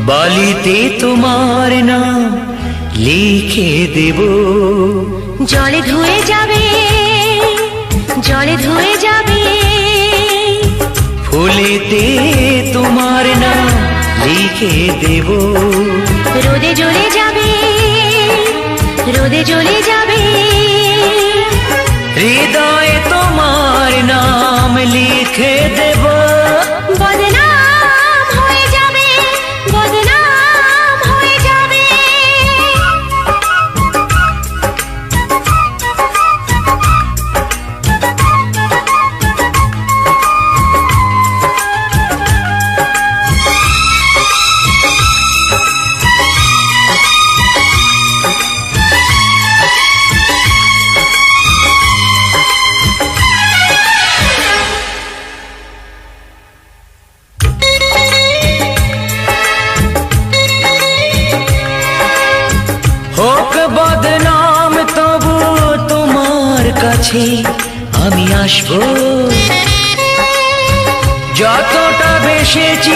বালিতে তোমার নাম লিখে দেব, জলে ধুয়ে যাবে, জলে ধুয়ে যাবে। ফুলেতে তোমার নাম লিখে দেব, রোদে জ্বলে যাবে, রোদে জ্বলে যাবে। হৃদয়ে তোমার নাম লিখে দেব, বদনাম হয়ে যাবে, বদনাম হয়ে যাবে। হোক বদনাম তবু তোমার কাছে আমি আসবো, যতটা বেসেছি